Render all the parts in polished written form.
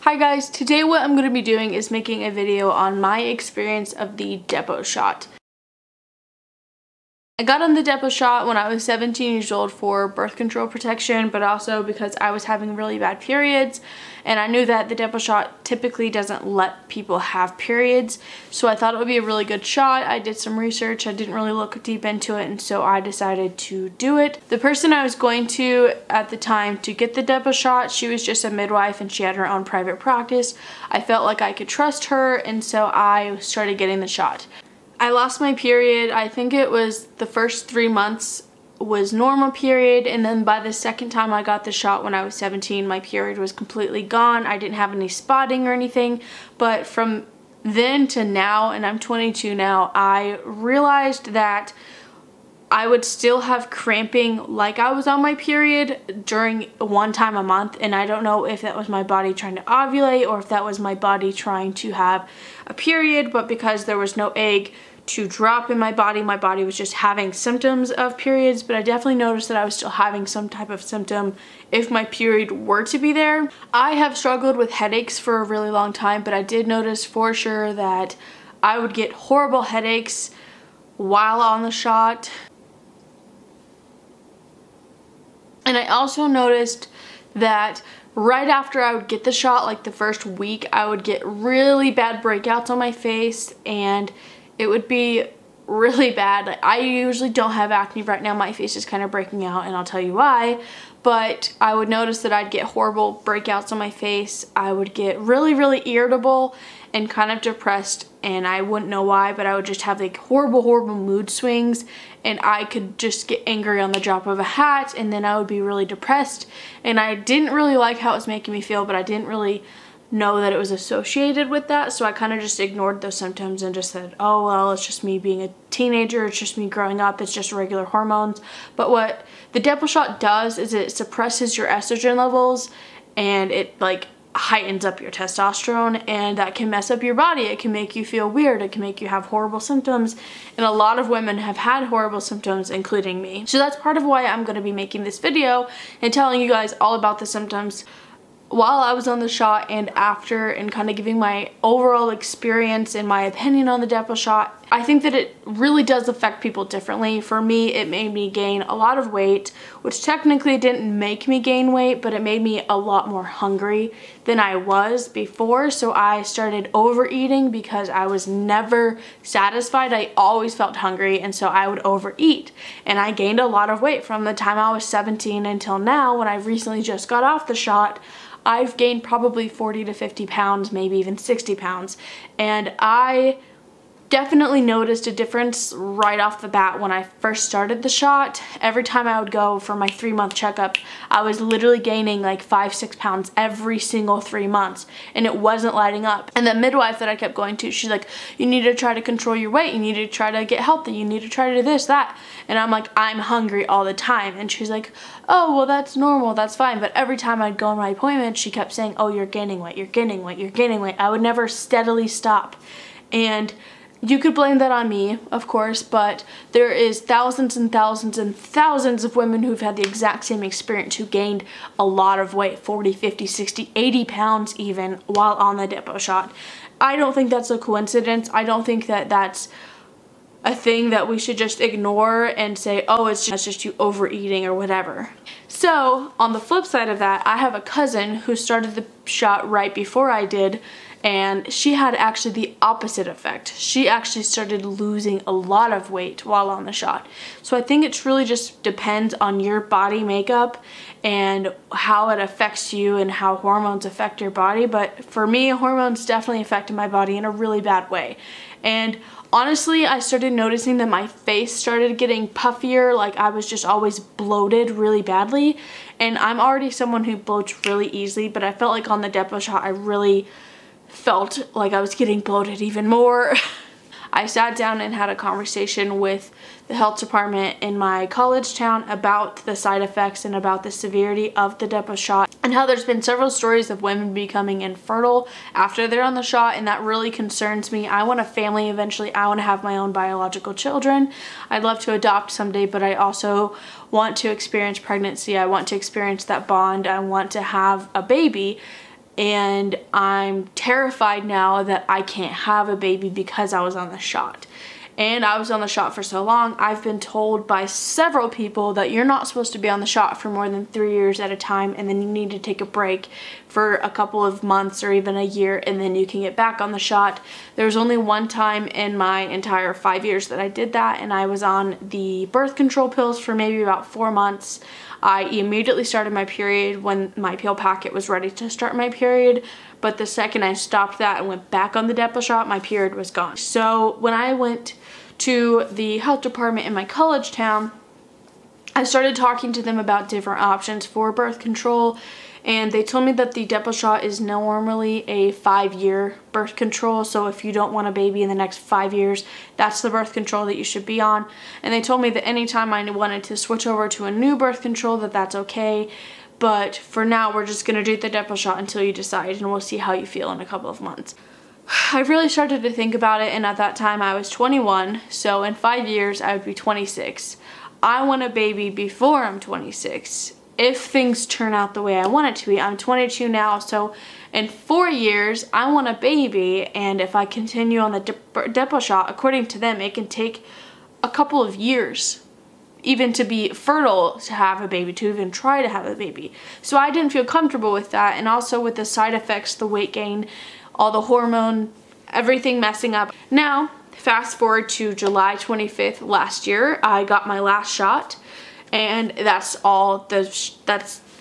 Hi guys, today what I'm going to be doing is making a video on my experience of the Depo shot. I got on the Depo shot when I was 17 years old for birth control protection, but also because I was having really bad periods, and I knew that the Depo shot typically doesn't let people have periods, so I thought it would be a really good shot. I did some research, I didn't really look deep into it, and so I decided to do it. The person I was going to at the time to get the Depo shot, she was just a midwife and she had her own private practice. I felt like I could trust her, and so I started getting the shot. I lost my period. I think it was the first 3 months was normal period, and then by the second time I got the shot when I was 17, my period was completely gone. I didn't have any spotting or anything, but from then to now, and I'm 22 now, I realized that I would still have cramping like I was on my period during one time a month, and I don't know if that was my body trying to ovulate or if that was my body trying to have a period, but because there was no egg to drop in my body was just having symptoms of periods. But I definitely noticed that I was still having some type of symptom if my period were to be there. I have struggled with headaches for a really long time, but I did notice for sure that I would get horrible headaches while on the shot. And I also noticed that right after I would get the shot, like the first week, I would get really bad breakouts on my face, and it would be really bad. Like, I usually don't have acne right now. My face is kind of breaking out, and I'll tell you why. But I would notice that I'd get horrible breakouts on my face. I would get really, really irritable and kind of depressed, and I wouldn't know why, but I would just have like horrible mood swings, and I could just get angry on the drop of a hat, and then I would be really depressed. And I didn't really like how it was making me feel, but I didn't really know that it was associated with that, so I kind of just ignored those symptoms and just said, oh well, it's just me being a teenager, it's just me growing up, it's just regular hormones. But what the Depo shot does is it suppresses your estrogen levels, and it like heightens up your testosterone, and that can mess up your body. It can make you feel weird, it can make you have horrible symptoms, and a lot of women have had horrible symptoms, including me. So that's part of why I'm going to be making this video and telling you guys all about the symptoms while I was on the shot and after, and kind of giving my overall experience and my opinion on the Depo shot. I think that it really does affect people differently. For me, it made me gain a lot of weight, which technically didn't make me gain weight, but it made me a lot more hungry than I was before. So I started overeating because I was never satisfied. I always felt hungry, and so I would overeat. And I gained a lot of weight from the time I was 17 until now, when I recently just got off the shot. I've gained probably 40 to 50 pounds, maybe even 60 pounds. And I definitely noticed a difference right off the bat when I first started the shot. Every time I would go for my 3-month checkup, I was literally gaining like 5-6 pounds every single 3 months, and it wasn't lighting up. And the midwife that I kept going to, she's like, you need to try to control your weight, you need to try to get healthy, you need to try to do this, that. And I'm like, I'm hungry all the time. And she's like, oh, well, that's normal, that's fine. But every time I'd go on my appointment, she kept saying, oh, you're gaining weight, you're gaining weight, you're gaining weight. I would never steadily stop. And you could blame that on me, of course, but there is thousands and thousands and thousands of women who've had the exact same experience, who gained a lot of weight, 40, 50, 60, 80 pounds even, while on the Depo shot. I don't think that's a coincidence. I don't think that that's a thing that we should just ignore and say, oh, it's just you overeating or whatever. So on the flip side of that, I have a cousin who started the shot right before I did, and she had actually the opposite effect. She actually started losing a lot of weight while on the shot. So I think it's really just depends on your body makeup and how it affects you and how hormones affect your body. But for me, hormones definitely affected my body in a really bad way. And honestly, I started noticing that my face started getting puffier, like I was just always bloated really badly. And I'm already someone who bloats really easily, but I felt like on the Depo shot, I really felt like I was getting bloated even more. I sat down and had a conversation with the health department in my college town about the side effects and about the severity of the Depo shot, and how there's been several stories of women becoming infertile after they're on the shot, and that really concerns me. I want a family eventually. I want to have my own biological children. I'd love to adopt someday, but I also want to experience pregnancy. I want to experience that bond. I want to have a baby. and I'm terrified now that I can't have a baby because I was on the shot. And I was on the shot for so long, I've been told by several people that you're not supposed to be on the shot for more than 3 years at a time, and then you need to take a break for a couple of months or even a year, and then you can get back on the shot. There was only one time in my entire 5 years that I did that, and I was on the birth control pills for maybe about 4 months. I immediately started my period when my pill packet was ready to start my period, but the second I stopped that and went back on the Depo shot, my period was gone. So when I went to the health department in my college town, I started talking to them about different options for birth control, and they told me that the Depo shot is normally a 5-year birth control, so if you don't want a baby in the next 5 years, that's the birth control that you should be on. And they told me that anytime I wanted to switch over to a new birth control, that's okay, but for now we're just gonna do the Depo shot until you decide, and we'll see how you feel in a couple of months. I really started to think about it, and at that time I was 21, so in 5 years I would be 26. I want a baby before I'm 26. If things turn out the way I want it to be. I'm 22 now, so in 4 years I want a baby, and if I continue on the Depo shot, according to them, it can take a couple of years even to be fertile to have a baby, to even try to have a baby. So I didn't feel comfortable with that, and also with the side effects, the weight gain, all the hormone, everything messing up. Now, fast forward to July 25th last year, I got my last shot, and that's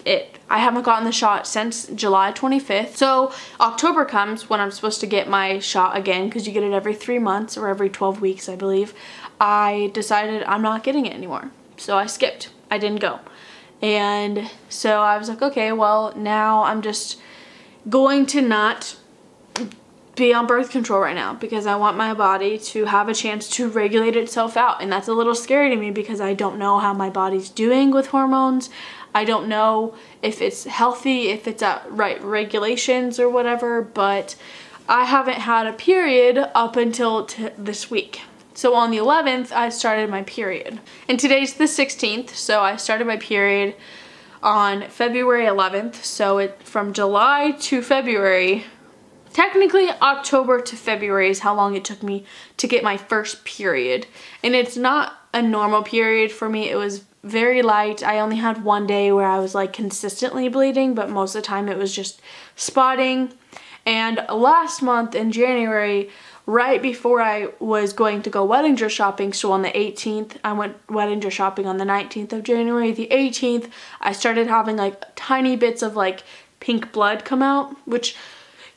it. I haven't gotten the shot since July 25th. So October comes when I'm supposed to get my shot again, because you get it every 3 months or every 12 weeks, I believe. I decided I'm not getting it anymore. So I skipped. I didn't go. And so I was like, okay, well, now I'm just going to not be on birth control right now, because I want my body to have a chance to regulate itself out, and that's a little scary to me because I don't know how my body's doing with hormones. I don't know if it's healthy, if it's at right regulations or whatever, but I haven't had a period up until this week. So on the 11th I started my period, and today's the 16th, so I started my period on February 11th. So from July to February, technically October to February is how long it took me to get my first period. And it's not a normal period for me. It was very light. I only had one day where I was like consistently bleeding, but most of the time it was just spotting. And last month in January, right before I was going to go wedding dress shopping, so on the 18th, I went wedding dress shopping on the 19th of January. The 18th, I started having like tiny bits of like pink blood come out, which,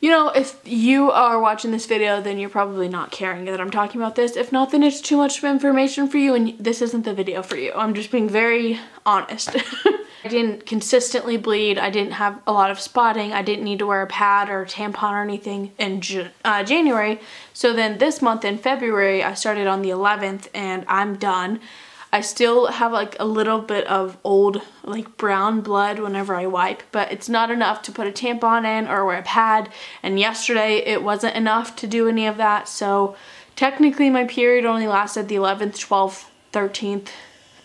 you know, if you are watching this video, then you're probably not caring that I'm talking about this. If not, then it's too much information for you, and this isn't the video for you. I'm just being very honest. I didn't consistently bleed. I didn't have a lot of spotting. I didn't need to wear a pad or a tampon or anything in January. So then this month in February, I started on the 11th, and I'm done. I still have like a little bit of old like brown blood whenever I wipe, but it's not enough to put a tampon in or wear a pad, and yesterday it wasn't enough to do any of that. So technically my period only lasted the 11th, 12th, 13th,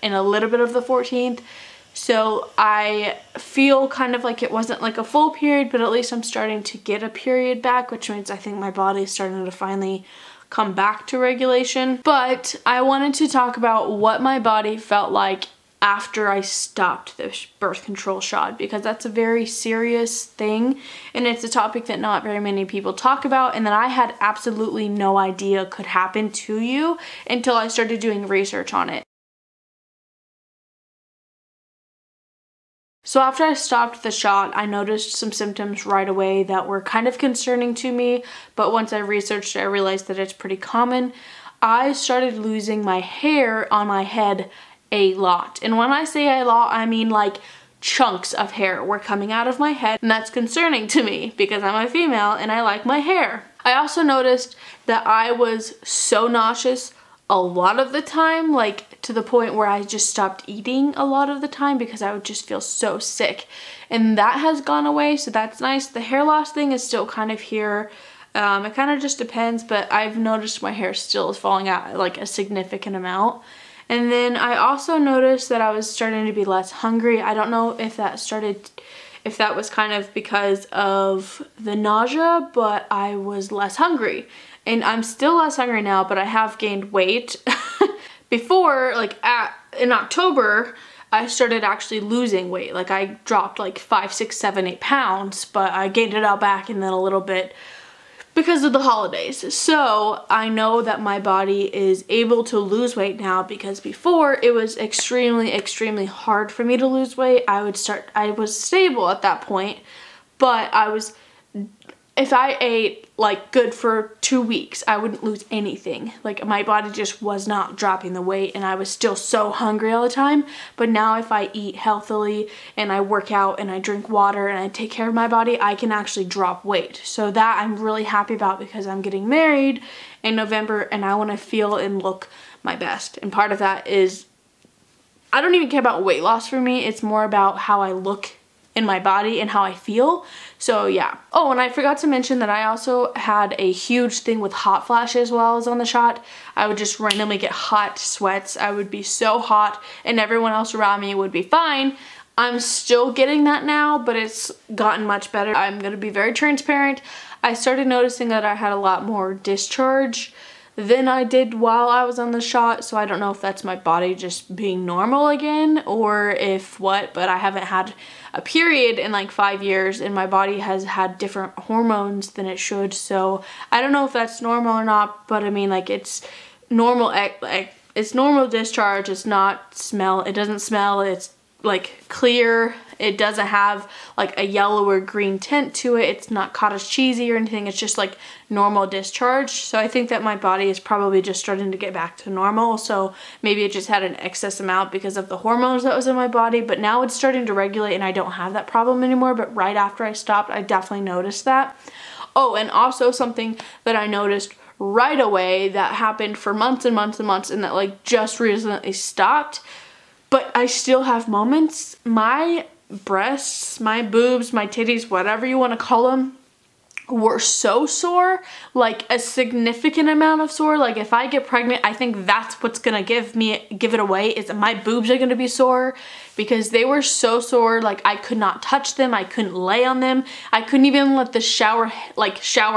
and a little bit of the 14th. So I feel kind of like it wasn't like a full period, but at least I'm starting to get a period back, which means I think my body is starting to finally come back to regulation. But I wanted to talk about what my body felt like after I stopped the birth control shot, because that's a very serious thing, and it's a topic that not very many people talk about, and that I had absolutely no idea could happen to you until I started doing research on it. So after I stopped the shot, I noticed some symptoms right away that were kind of concerning to me, but once I researched it, I realized that it's pretty common. I started losing my hair on my head a lot. And when I say a lot, I mean like chunks of hair were coming out of my head, and that's concerning to me because I'm a female and I like my hair. I also noticed that I was so nauseous a lot of the time, like to the point where I just stopped eating a lot of the time because I would just feel so sick, and that has gone away, so that's nice. The hair loss thing is still kind of here. It kind of just depends, but I've noticed my hair still is falling out like a significant amount. And then I also noticed that I was starting to be less hungry. I don't know if that started if that was kind of because of the nausea, but I was less hungry. And I'm still less hungry now, but I have gained weight. Before, like in October, I started actually losing weight. Like I dropped like 5, 6, 7, 8 pounds, but I gained it all back and then a little bit because of the holidays. So I know that my body is able to lose weight now, because before it was extremely hard for me to lose weight. I was stable at that point, but if I ate like good for 2 weeks, I wouldn't lose anything. Like my body just was not dropping the weight, and I was still so hungry all the time. But now if I eat healthily and I work out and I drink water and I take care of my body, I can actually drop weight. So that I'm really happy about, because I'm getting married in November and I want to feel and look my best. And part of that is, I don't even care about weight loss for me. It's more about how I look in my body and how I feel. So yeah. Oh, and I forgot to mention that I also had a huge thing with hot flashes while I was on the shot. I would just randomly get hot sweats. I would be so hot and everyone else around me would be fine. I'm still getting that now, but it's gotten much better. I'm gonna be very transparent. I started noticing that I had a lot more discharge than I did while I was on the shot, so I don't know if that's my body just being normal again or if what, but I haven't had a period in like 5 years and my body has had different hormones than it should, so I don't know if that's normal or not, but I mean, like, it's normal, it's normal discharge. It's not smell, it doesn't smell, it's like clear, it doesn't have like a yellow or green tint to it, it's not cottage cheesy or anything, it's just like normal discharge. So I think that my body is probably just starting to get back to normal, so maybe it just had an excess amount because of the hormones that was in my body, but now it's starting to regulate and I don't have that problem anymore. But right after I stopped, I definitely noticed that. Oh, and also something that I noticed right away that happened for months and months and months and that like just recently stopped, but I still have moments. My breasts, my boobs, my titties, whatever you want to call them, were so sore, like a significant amount of sore. Like if I get pregnant, I think that's what's gonna give it away, is that my boobs are gonna be sore, because they were so sore. Like I could not touch them, I couldn't lay on them, I couldn't even let the shower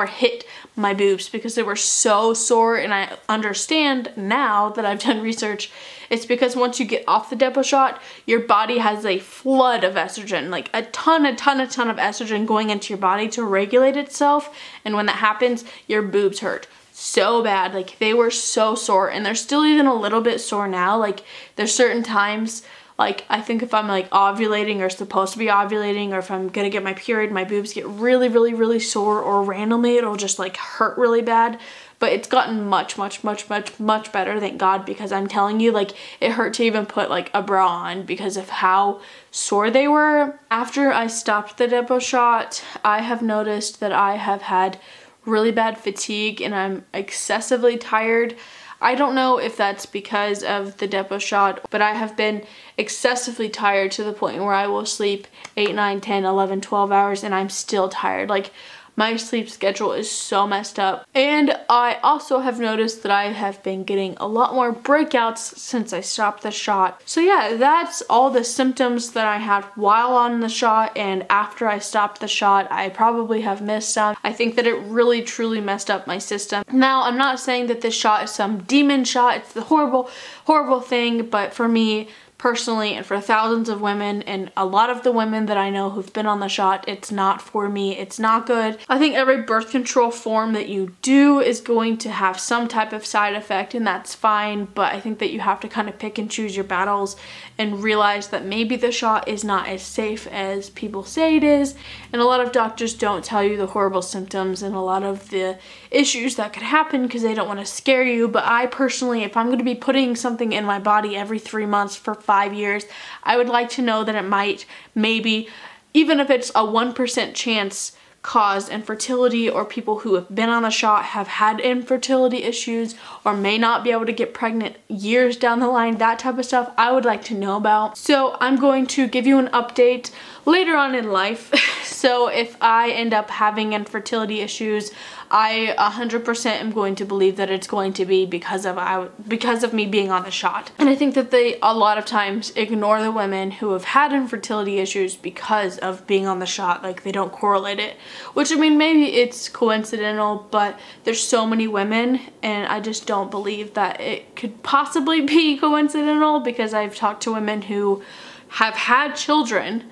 hit my boobs because they were so sore. And I understand now that I've done research, it's because once you get off the Depo shot, your body has a flood of estrogen, like a ton of estrogen going into your body to regulate itself. And when that happens, your boobs hurt so bad. Like they were so sore, and they're still even a little bit sore now. Like there's certain times, like I think if I'm like ovulating or supposed to be ovulating, or if I'm gonna get my period, my boobs get really sore, or randomly it'll just like hurt really bad. But it's gotten much better, thank God, because I'm telling you, like, it hurt to even put like a bra on because of how sore they were. After I stopped the Depo shot, I have noticed that I have had really bad fatigue and I'm excessively tired. I don't know if that's because of the Depo shot, but I have been excessively tired to the point where I will sleep 8, 9, 10, 11, 12 hours and I'm still tired. Like, my sleep schedule is so messed up. And I also have noticed that I have been getting a lot more breakouts since I stopped the shot. So yeah, that's all the symptoms that I had while on the shot, and after I stopped the shot, I probably have missed some. I think that it really truly messed up my system. Now, I'm not saying that this shot is some demon shot, it's the horrible thing, but for me, personally, and for thousands of women, and a lot of the women that I know who've been on the shot, it's not for me, it's not good. I think every birth control form that you do is going to have some type of side effect, and that's fine, but I think that you have to kind of pick and choose your battles and realize that maybe the shot is not as safe as people say it is, and a lot of doctors don't tell you the horrible symptoms and a lot of the issues that could happen because they don't want to scare you. But I personally, if I'm going to be putting something in my body every 3 months for 5 years, I would like to know that it might, maybe, even if it's a 1% chance, cause infertility, or people who have been on the shot have had infertility issues or may not be able to get pregnant years down the line, that type of stuff I would like to know about. So I'm going to give you an update later on in life. So if I end up having infertility issues, I 100% am going to believe that it's going to be because of me being on the shot. And I think that they a lot of times ignore the women who have had infertility issues because of being on the shot. Like, they don't correlate it, which, I mean, maybe it's coincidental, but there's so many women, and I just don't believe that it could possibly be coincidental, because I've talked to women who have had children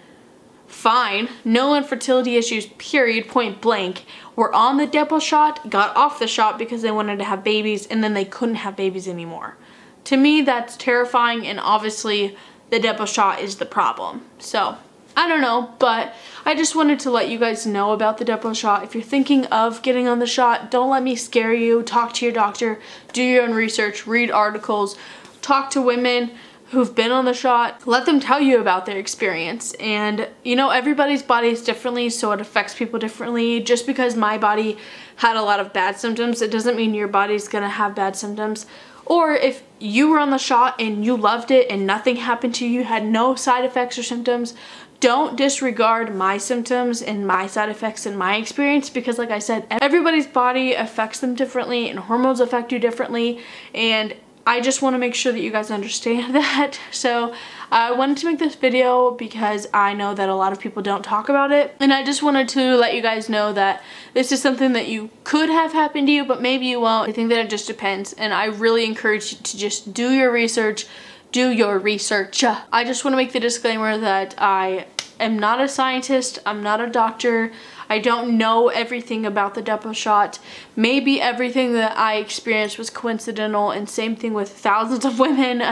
fine, no infertility issues, period, point blank, were on the Depo shot, got off the shot because they wanted to have babies, and then they couldn't have babies anymore. To me, that's terrifying, and obviously the Depo shot is the problem. So I don't know, but I just wanted to let you guys know about the Depo shot. If you're thinking of getting on the shot, don't let me scare you. Talk to your doctor, do your own research, read articles, talk to women who've been on the shot, let them tell you about their experience. And you know, everybody's body is differently, so it affects people differently. Just because my body had a lot of bad symptoms, it doesn't mean your body's gonna have bad symptoms. Or if you were on the shot and you loved it and nothing happened to you, had no side effects or symptoms, don't disregard my symptoms and my side effects and my experience, because like I said, everybody's body affects them differently and hormones affect you differently, and I just want to make sure that you guys understand that. So I wanted to make this video because I know that a lot of people don't talk about it, and I just wanted to let you guys know that this is something that you could have happened to you, but maybe you won't. I think that it just depends, and I really encourage you to just do your research. Do your research. I just want to make the disclaimer that I am not a scientist, I'm not a doctor, I don't know everything about the Depo shot. Maybe everything that I experienced was coincidental, and same thing with thousands of women.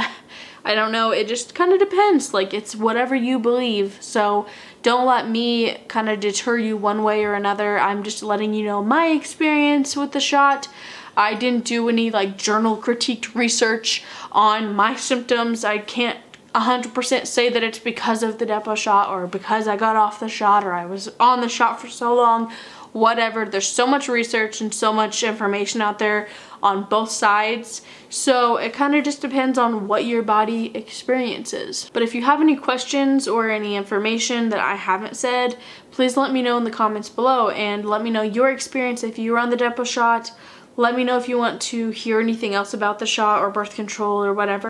I don't know, it just kind of depends. Like, it's whatever you believe. So don't let me kind of deter you one way or another. I'm just letting you know my experience with the shot. I didn't do any like journal critiqued research on my symptoms. I can't 100% say that it's because of the Depo shot or because I got off the shot or I was on the shot for so long, whatever. There's so much research and so much information out there on both sides. So it kind of just depends on what your body experiences. But if you have any questions or any information that I haven't said, please let me know in the comments below, and let me know your experience if you were on the Depo shot. Let me know if you want to hear anything else about the shot or birth control or whatever.